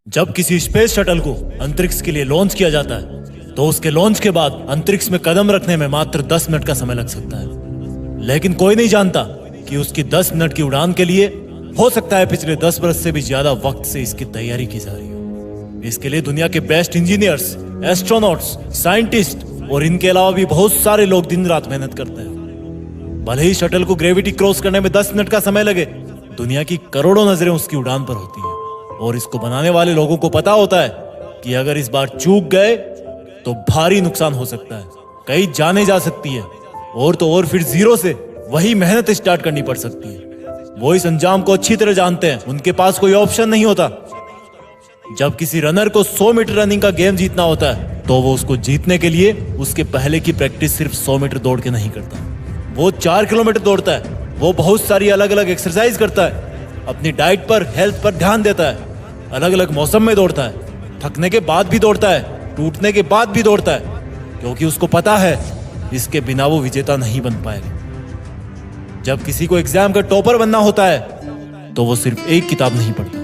जब किसी space shuttle को अंतरिक्ष के लिए लॉन्च किया जाता है तो उसके लॉन्च के बाद अंतरिक्ष में कदम रखने में मात्र 10 मिनट का समय लग सकता है। लेकिन कोई नहीं जानता कि उसकी 10 मिनट की उड़ान के लिए हो सकता है पिछले 10 बरस से भी ज्यादा वक्त से इसकी तैयारी की जा रही हो। इसके लिए दुनिया के बेस्ट इंजीनियर्स, एस्ट्रोनॉट्स, साइंटिस्ट और इनके अलावा भी बहुत सारे लोग दिन रात मेहनत करते हैं। भले ही शटल को ग्रेविटी क्रॉस करने में 10 मिनट का समय लगे, दुनिया की करोड़ों नजरें उसकी उड़ान पर होती हैं और इसको बनाने वाले लोगों को पता होता है कि अगर इस बार चूक गए तो भारी नुकसान हो सकता है, कई जाने जा सकती है और तो और फिर जीरो से वही मेहनत स्टार्ट करनी पड़ सकती है। वो इस अंजाम को अच्छी तरह जानते हैं, उनके पास कोई ऑप्शन नहीं होता। जब किसी रनर को 100 मीटर रनिंग का गेम जीतना होता है तो वो उसको जीतने के लिए उसके पहले की प्रैक्टिस सिर्फ 100 मीटर दौड़ के नहीं करता। वो 4 किलोमीटर दौड़ता है, वो बहुत सारी अलग अलग एक्सरसाइज करता है, अपनी डाइट पर, हेल्थ पर ध्यान देता है, अलग अलग मौसम में दौड़ता है, थकने के बाद भी दौड़ता है, टूटने के बाद भी दौड़ता है, क्योंकि उसको पता है इसके बिना वो विजेता नहीं बन पाएगा। जब किसी को एग्जाम का टॉपर बनना होता है तो वो सिर्फ एक किताब नहीं पढ़ता,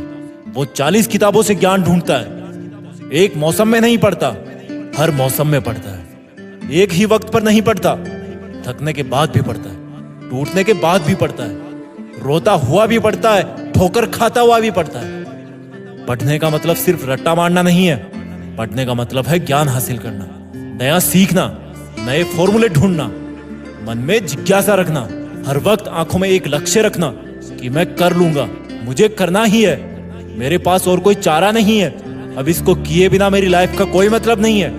वो 40 किताबों से ज्ञान ढूंढता है। एक मौसम में नहीं पढ़ता, हर मौसम में पढ़ता है। एक ही वक्त पर नहीं पढ़ता, थकने के बाद भी पढ़ता है, टूटने के बाद भी पढ़ता है, रोता हुआ भी पढ़ता है, ठोकर खाता हुआ भी पढ़ता है। पढ़ने का मतलब सिर्फ रट्टा मारना नहीं है, पढ़ने का मतलब है ज्ञान हासिल करना, नया सीखना, नए फॉर्मूले ढूंढना, मन में जिज्ञासा रखना, हर वक्त आंखों में एक लक्ष्य रखना कि मैं कर लूंगा, मुझे करना ही है, मेरे पास और कोई चारा नहीं है, अब इसको किए बिना मेरी लाइफ का कोई मतलब नहीं है,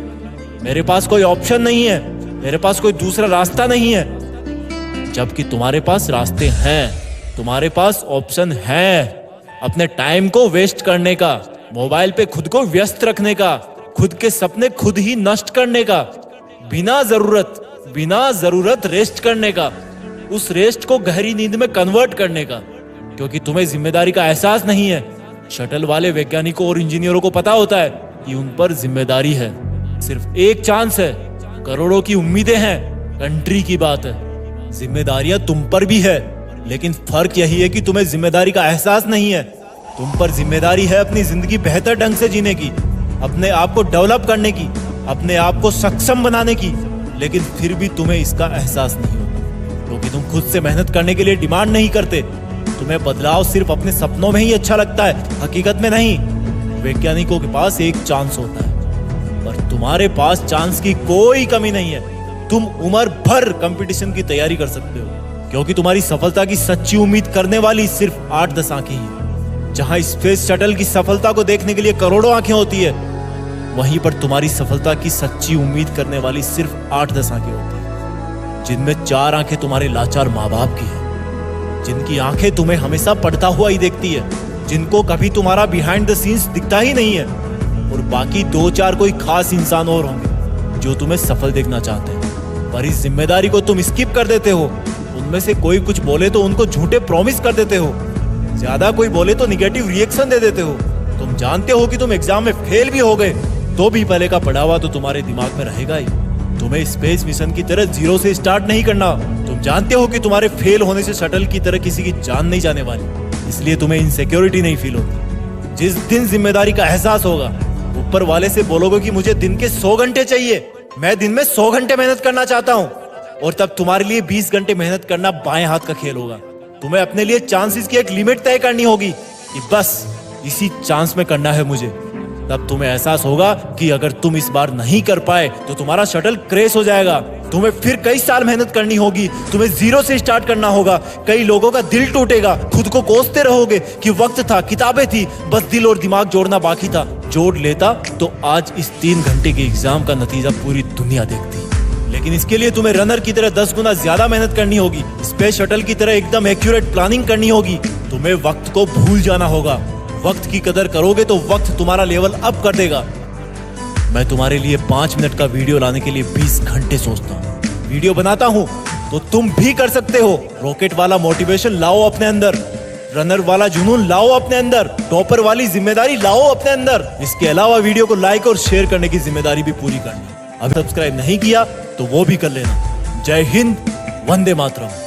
मेरे पास कोई ऑप्शन नहीं है, मेरे पास कोई दूसरा रास्ता नहीं है। जबकि तुम्हारे पास रास्ते हैं, तुम्हारे पास ऑप्शन है। अपने टाइम को वेस्ट करने का, मोबाइल पे खुद को व्यस्त रखने का, खुद के सपने खुद ही नष्ट करने का, बिना जरूरत रेस्ट करने का, उस रेस्ट को गहरी नींद में कन्वर्ट करने का, क्योंकि तुम्हें जिम्मेदारी का एहसास नहीं है। शटल वाले वैज्ञानिकों और इंजीनियरों को पता होता है कि उन पर जिम्मेदारी है, सिर्फ एक चांस है, करोड़ों की उम्मीदें हैं, कंट्री की बात है। जिम्मेदारियां तुम पर भी है, लेकिन फर्क यही है कि तुम्हें जिम्मेदारी का एहसास नहीं है। तुम पर जिम्मेदारी है अपनी जिंदगी बेहतर ढंग से जीने की, अपने आप को डेवलप करने की, अपने आप को सक्षम बनाने की, लेकिन फिर भी तुम्हें इसका एहसास नहीं होता, क्योंकि तुम खुद से मेहनत करने के लिए डिमांड नहीं करते। तुम्हें बदलाव सिर्फ अपने सपनों में ही अच्छा लगता है, हकीकत में नहीं। वैज्ञानिकों के पास एक चांस होता है, पर तुम्हारे पास चांस की कोई कमी नहीं है। तुम उम्र भर कंपटीशन की तैयारी कर सकते हो, क्योंकि तुम्हारी सफलता की सच्ची उम्मीद करने वाली सिर्फ 8-10 आंखें ही हैं। जहां स्पेस शटल की सफलता को देखने के लिए करोड़ों आंखें होती है, वहीं पर तुम्हारी सफलता की सच्ची उम्मीद करने वाली सिर्फ 8-10 आंखें होती है, जिनमें 4 आंखें तुम्हारे लाचार माँ बाप की हैं, जिनकी आंखें तुम्हें हमेशा पढ़ता हुआ ही देखती है, जिनको कभी तुम्हारा बिहाइंड द सीन्स दिखता ही नहीं है, और बाकी 2-4 कोई खास इंसान और होंगे जो तुम्हें सफल देखना चाहते हैं, पर इस जिम्मेदारी को तुम स्किप कर देते हो। उनमें से कोई कुछ बोले तो उनको झूठे प्रॉमिस कर देते हो, ज्यादा कोई बोले तो निगेटिव रिएक्शन दे देते हो। तुम जानते हो कि तुम एग्जाम में फेल भी हो गए तो भी पहले का पढ़ा हुआ तो तुम्हारे दिमाग में रहेगा ही। तुम्हें स्पेस मिशन की तरह जीरो से स्टार्ट नहीं करना। तुम जानते हो कि तुम्हारे फेल होने से शटल की तरह किसी की जान नहीं जाने वाली, इसलिए तुम्हें इनसिक्योरिटी नहीं फील होती। जिस दिन जिम्मेदारी का एहसास होगा, ऊपर वाले से बोलोगे कि मुझे दिन के 100 घंटे चाहिए, मैं दिन में 100 घंटे मेहनत करना चाहता हूँ, और तब तुम्हारे लिए 20 घंटे मेहनत करना बाएं हाथ का खेल होगा। तुम्हें अपने लिए चांसेस की एक लिमिट तय करनी होगी कि बस इसी चांस में करना है मुझे। तब तुम्हें एहसास होगा कि अगर तुम इस बार नहीं कर पाए तो तुम्हारा शटल क्रैश हो जाएगा। तुम्हें फिर कई साल मेहनत करनी होगी, तुम्हें जीरो से स्टार्ट करना होगा, कई लोगों का दिल टूटेगा, खुद को कोसते रहोगे कि वक्त था, किताबें थी, बस दिल और दिमाग जोड़ना बाकी था। जोड़ लेता तो आज इस 3 घंटे के एग्जाम का नतीजा पूरी दुनिया देखती। लेकिन इसके लिए तुम्हें रनर की तरह 10 गुना ज्यादा मेहनत करनी होगी, स्पेस शटल की तरह एकदम एक्यूरेट प्लानिंग करनी होगी। तुम्हें वक्त को भूल जाना होगा। वक्त की कदर करोगे तो वक्त तुम्हारा लेवल अप कर देगा। मैं तुम्हारे लिए 5 मिनट का वीडियो लाने के लिए 20 घंटे सोचता हूँ। वीडियो बनाता हूँ तो तुम भी कर सकते हो। रॉकेट वाला मोटिवेशन लाओ अपने अंदर, रनर वाला जुनून लाओ अपने अंदर, टॉपर वाली जिम्मेदारी लाओ अपने अंदर। इसके अलावा वीडियो को लाइक और शेयर करने की जिम्मेदारी भी पूरी करनी। अभी सब्सक्राइब नहीं किया तो वो भी कर लेना। जय हिंद, वंदे मातरम।